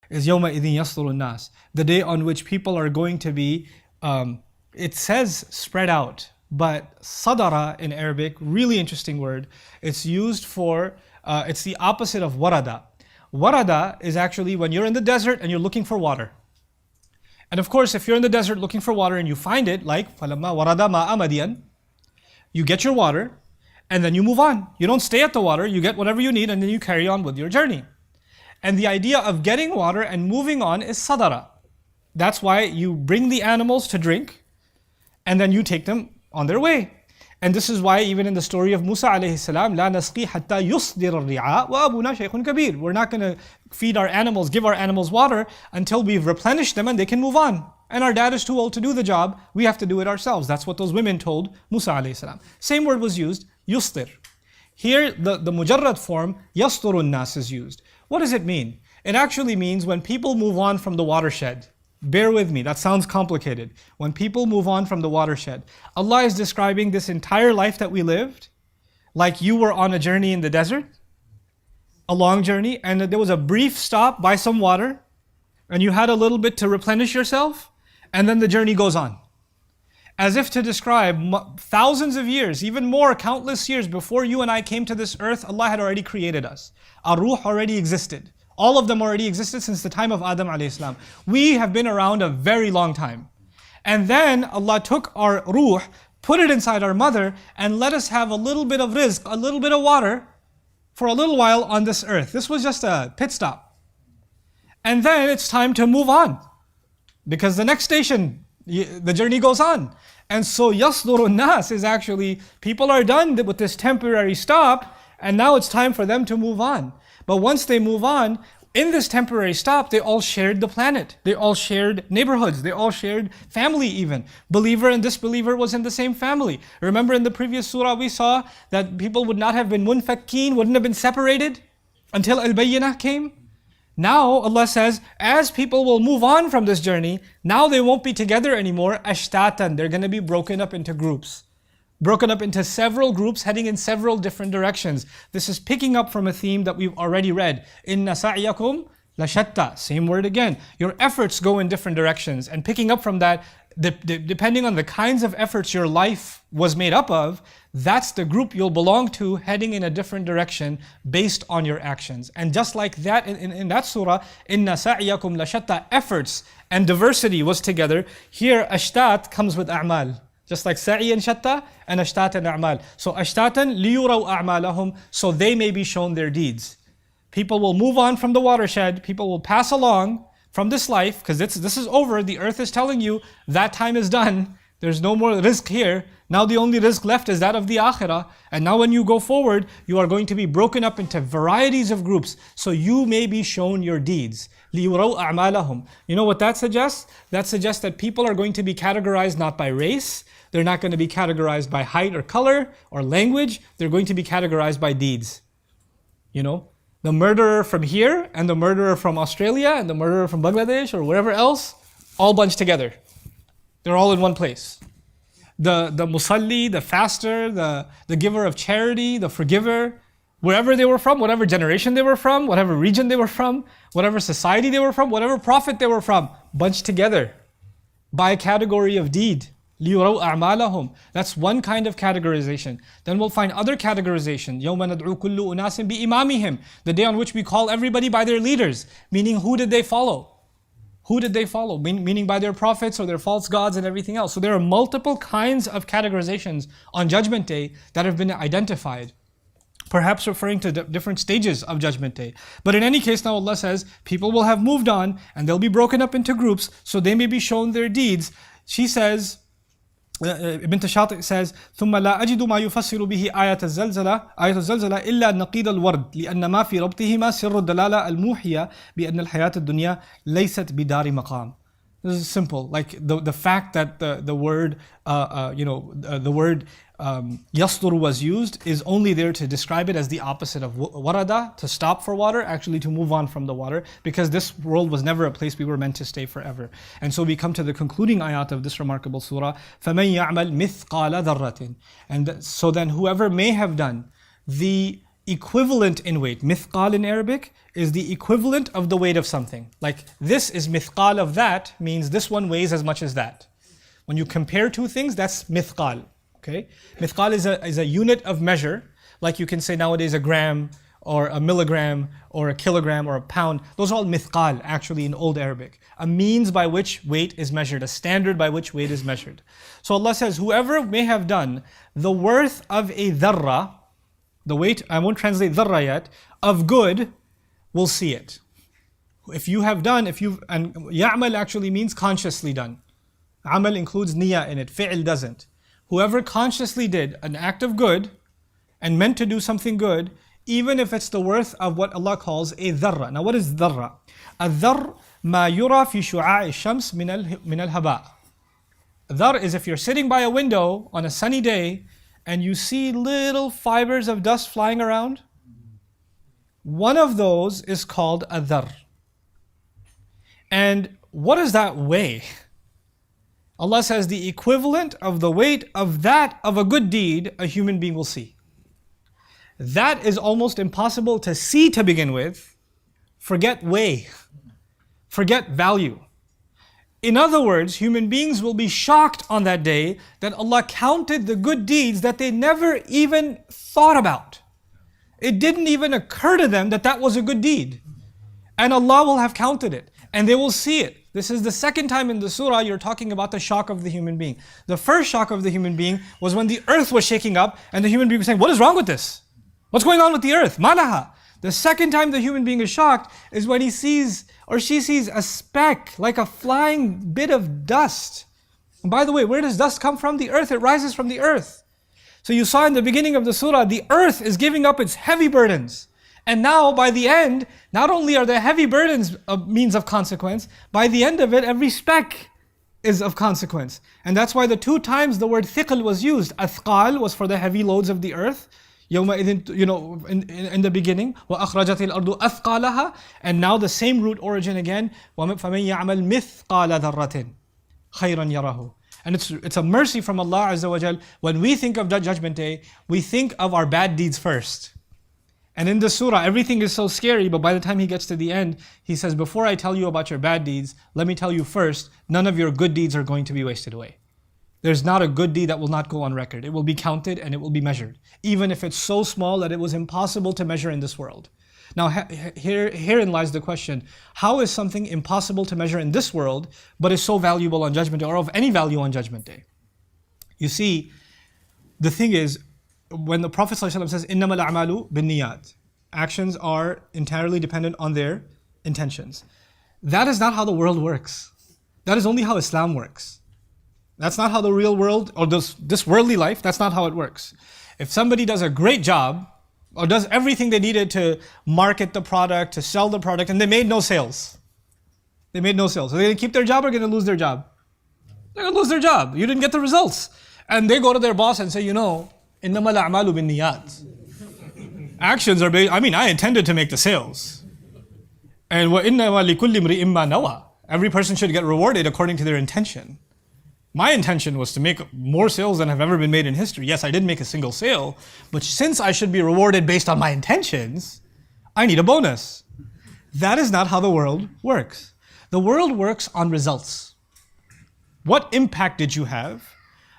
is يَوْمَئِذٍ يَصْدُرُ النَّاسِ, the day on which people are going to be, it says spread out, but sadara in Arabic, really interesting word. It's used for, it's the opposite of warada. Warada is actually when you're in the desert and you're looking for water. And of course, if you're in the desert looking for water and you find it, like فَلَمَّا وَرَدَ مَاءَ مَدْيَنَ, you get your water and then you move on. You don't stay at the water, you get whatever you need and then you carry on with your journey. And the idea of getting water and moving on is sadara. That's why you bring the animals to drink and then you take them on their way. And this is why even in the story of Musa alayhi salam, لا نسقي حتى يصدر الرعاء وأبونا شيخ كبير. We're not going to feed our animals, give our animals water until we've replenished them and they can move on. And our dad is too old to do the job, we have to do it ourselves. That's what those women told Musa alayhi salam. Same word was used, yustir. Here the mujarrad form, yasturun nas is used. What does it mean? It actually means when people move on from the watershed. Bear with me, that sounds complicated. When people move on from the watershed, Allah is describing this entire life that we lived like you were on a journey in the desert, a long journey, and there was a brief stop by some water, and you had a little bit to replenish yourself, and then the journey goes on. As if to describe thousands of years, even more, countless years before you and I came to this earth, Allah had already created us. Our ruh already existed. All of them already existed since the time of Adam alayhi salam. We have been around a very long time. And then Allah took our ruh, put it inside our mother, and let us have a little bit of rizq, a little bit of water, for a little while on this earth. This was just a pit stop. And then it's time to move on. Because the next station, the journey goes on. And so yasdurun nas is actually, people are done with this temporary stop, and now it's time for them to move on. But once they move on, in this temporary stop, they all shared the planet. They all shared neighborhoods. They all shared family even. Believer and disbeliever was in the same family. Remember in the previous surah we saw that people would not have been munfakkeen, wouldn't have been separated until al-bayyinah came. Now Allah says, as people will move on from this journey, now they won't be together anymore, ashtatan. They're going to be broken up into groups. Broken up into several groups heading in several different directions. This is picking up from a theme that we've already read. Inna sa'yakum lashatta. Same word again. Your efforts go in different directions. And picking up from that, depending on the kinds of efforts your life was made up of, that's the group you'll belong to heading in a different direction based on your actions. And just like that, in that surah, Inna sa'yakum lashatta, efforts and diversity was together. Here, ashtat comes with a'mal. Just like sa'i and shatta and ashtatan a'mal. So ashtatan liyuraw a'malahum, so they may be shown their deeds. People will move on from the watershed, people will pass along from this life, because this is over, the earth is telling you that time is done, there's no more rizq here, now the only rizq left is that of the akhirah, and now when you go forward, you are going to be broken up into varieties of groups, so you may be shown your deeds. لِيُرَوْا أَعْمَالَهُم. You know what that suggests? That suggests that people are going to be categorized not by race, they're not going to be categorized by height or color or language, they're going to be categorized by deeds. You know, the murderer from here and the murderer from Australia and the murderer from Bangladesh or wherever else, all bunched together. They're all in one place. The musalli, the faster, the giver of charity, the forgiver, wherever they were from, whatever generation they were from, whatever region they were from, whatever society they were from, whatever prophet they were from, bunched together by a category of deed. لِيُرَوْا أَعْمَالَهُم. That's one kind of categorization. Then we'll find other categorization. يَوْمَ نَدْعُو كُلُّ أُنَاسٍ بِإِمَامِهِمْ. The day on which we call everybody by their leaders. Meaning, who did they follow? Who did they follow? Meaning by their prophets or their false gods and everything else. So there are multiple kinds of categorizations on Judgment Day that have been identified. Perhaps referring to different stages of Judgment Day. But in any case, now Allah says, people will have moved on and they'll be broken up into groups so they may be shown their deeds. She says, Ibn Tashati says, ثم لا أجد ما يفسر به آية الزلزلة إلا نقيض الورد لأن ما في ربطهما سر الدلالة الموحية بأن الحياة الدنيا ليست بدار مقام. This is simple. Like the fact that the word yastur was used is only there to describe it as the opposite of warada, to stop for water, actually to move on from the water, because this world was never a place we were meant to stay forever. And so we come to the concluding ayat of this remarkable surah, فَمَنْ يَعْمَلْ مِثْقَالَ ذَرَّةٍ. And so then whoever may have done the equivalent in weight. Mithqal in Arabic is the equivalent of the weight of something. Like this is mithqal of that, means this one weighs as much as that. When you compare two things, that's mithqal. Okay? Mithqal is a unit of measure. Like you can say nowadays a gram, or a milligram, or a kilogram, or a pound. Those are all mithqal actually in Old Arabic. A means by which weight is measured, a standard by which weight is measured. So Allah says, whoever may have done the worth of a dharra, the weight, I won't translate dharra yet, of good, will see it. If you have done, and ya'mal actually means consciously done. Amal includes niyyah in it, fi'l doesn't. Whoever consciously did an act of good, and meant to do something good, even if it's the worth of what Allah calls a dharra. Now what is dharra? A dhar ma yura fi shu'a'i shams min al-haba. Dhar is if you're sitting by a window on a sunny day and you see little fibers of dust flying around. One of those is called a dhar. And what does that weigh? Allah says the equivalent of the weight of that of a good deed a human being will see. That is almost impossible to see to begin with. Forget weigh. Forget value. In other words, human beings will be shocked on that day that Allah counted the good deeds that they never even thought about. It didn't even occur to them that that was a good deed. And Allah will have counted it. And they will see it. This is the second time in the surah you're talking about the shock of the human being. The first shock of the human being was when the earth was shaking up and the human being was saying, what is wrong with this? What's going on with the earth? Malaha. The second time the human being is shocked is when he sees or she sees a speck, like a flying bit of dust. And by the way, where does dust come from? The earth. It rises from the earth. So you saw in the beginning of the surah, the earth is giving up its heavy burdens. And now by the end, not only are the heavy burdens a means of consequence, by the end of it, every speck is of consequence. And that's why the two times the word thiql was used. Athqal was for the heavy loads of the earth. In the beginning, وَأَخْرَجَتِ الْأَرْضُ أَثْقَالَهَا, and now the same root origin again, فَمَنْ يَعْمَلْ مِثْقَالَ ذَرَّةٍ خَيْرًا يَرَهُ. And it's a mercy from Allah Azza wa Jal. When we think of Judgment Day, we think of our bad deeds first. And in the surah, everything is so scary, but by the time he gets to the end, he says, before I tell you about your bad deeds, let me tell you first, none of your good deeds are going to be wasted away. There's not a good deed that will not go on record. It will be counted and it will be measured. Even if it's so small that it was impossible to measure in this world. Now herein lies the question. How is something impossible to measure in this world, but is so valuable on Judgment Day, or of any value on Judgment Day? You see, the thing is, when the Prophet ﷺ says, إِنَّمَا الْأَعْمَالُ بِالنِّيَّاتِ, actions are entirely dependent on their intentions. That is not how the world works. That is only how Islam works. That's not how the real world, or this worldly life, that's not how it works. If somebody does a great job, or does everything they needed to market the product, to sell the product, and they made no sales. They made no sales. Are they going to keep their job or going to lose their job? They're going to lose their job. You didn't get the results. And they go to their boss and say, إِنَّمَا الْأَعْمَالُ بِالنِّيَّاتِ. Actions are based, I intended to make the sales. And وَإِنَّمَا لِكُلِّ امْرِئٍ مَّا نَوَى. Every person should get rewarded according to their intention. My intention was to make more sales than have ever been made in history. Yes, I didn't make a single sale, but since I should be rewarded based on my intentions, I need a bonus. That is not how the world works. The world works on results. What impact did you have?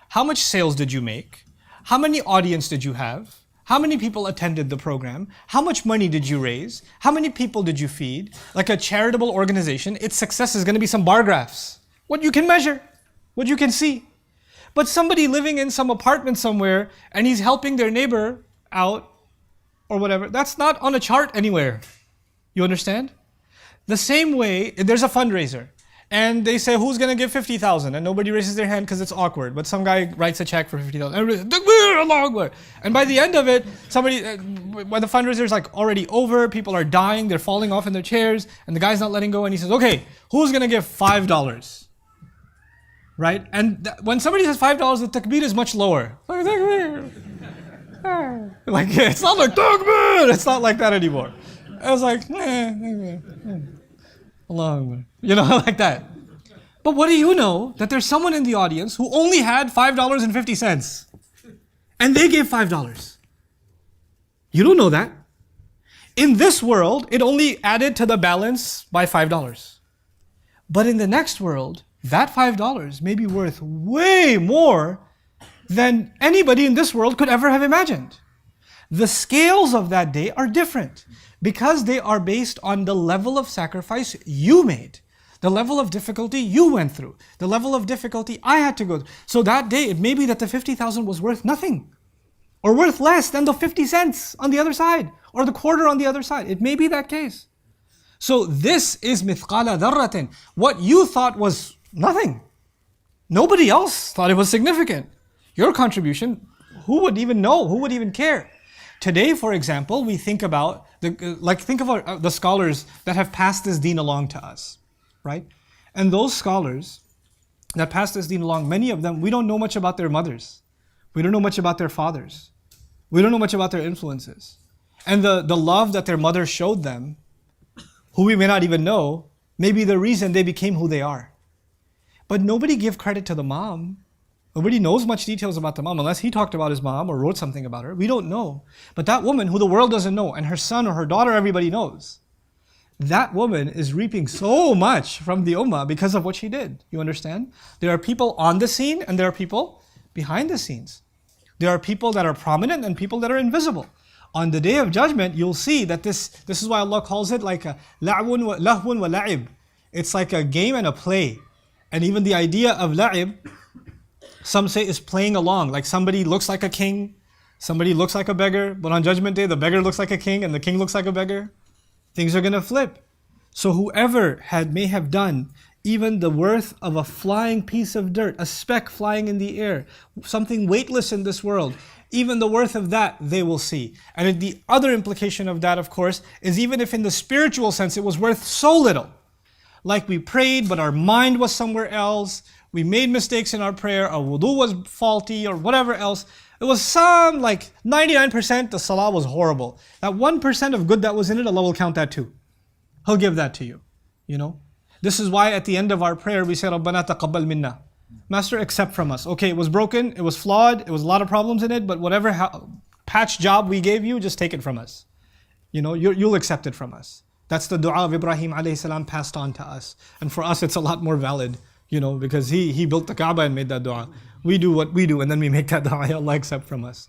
How much sales did you make? How many audience did you have? How many people attended the program? How much money did you raise? How many people did you feed? Like a charitable organization, its success is going to be some bar graphs. What you can measure. What you can see. But somebody living in some apartment somewhere and he's helping their neighbor out or whatever, that's not on a chart anywhere. You understand? The same way, there's a fundraiser and they say, who's going to give 50,000? And nobody raises their hand because it's awkward. But some guy writes a check for 50,000. And by the end of it, when the fundraiser is like already over, people are dying, they're falling off in their chairs, and the guy's not letting go, and he says, okay, who's going to give $5? Right? And when somebody says $5, the takbir is much lower. Like, it's not like takbir! It's not like that anymore. I was like, Allah, like that. But what do you know? That there's someone in the audience who only had $5.50. And they gave $5. You don't know that. in this world, it only added to the balance by $5. But in the next world, that $5 may be worth way more than anybody in this world could ever have imagined. The scales of that day are different because they are based on the level of sacrifice you made, the level of difficulty you went through, the level of difficulty I had to go through. So that day, it may be that the 50,000 was worth nothing, or worth less than the 50 cents on the other side, or the quarter on the other side. It may be that case. So this is mithqala dharratin. What you thought was nothing, nobody else thought it was significant. Your contribution, who would even know? Who would even care? Today, for example, we think about, think of the scholars that have passed this deen along to us, right? And those scholars that passed this deen along, many of them, we don't know much about their mothers. We don't know much about their fathers. We don't know much about their influences. And the love that their mother showed them, who we may not even know, may be the reason they became who they are. But nobody give credit to the mom. Nobody knows much details about the mom unless he talked about his mom or wrote something about her. We don't know. But that woman who the world doesn't know, and her son or her daughter everybody knows, that woman is reaping so much from the ummah because of what she did. You understand? There are people on the scene and there are people behind the scenes. There are people that are prominent and people that are invisible. On the Day of Judgment, you'll see that this is why Allah calls it like a lahwun wa la'ib. It's like a game and a play. And even the idea of la'ib, some say, is playing along. Like somebody looks like a king, somebody looks like a beggar, but on Judgment Day, the beggar looks like a king and the king looks like a beggar. Things are going to flip. So whoever may have done even the worth of a flying piece of dirt, a speck flying in the air, something weightless in this world, even the worth of that they will see. And the other implication of that, of course, is even if in the spiritual sense it was worth so little, like we prayed but our mind was somewhere else, we made mistakes in our prayer, our wudu was faulty or whatever else, it was some like 99% the salah was horrible. That 1% of good that was in it, Allah will count that too. He'll give that to you, you know. This is why at the end of our prayer we say, Rabbana taqabbal minna. Master, accept from us. Okay, it was broken, it was flawed, it was a lot of problems in it, but whatever patch job we gave you, just take it from us. You know, you'll accept it from us. That's the dua of Ibrahim alayhi salam passed on to us. And for us it's a lot more valid, you know, because he built the Kaaba and made that dua. We do what we do and then we make that dua, Allah accept from us.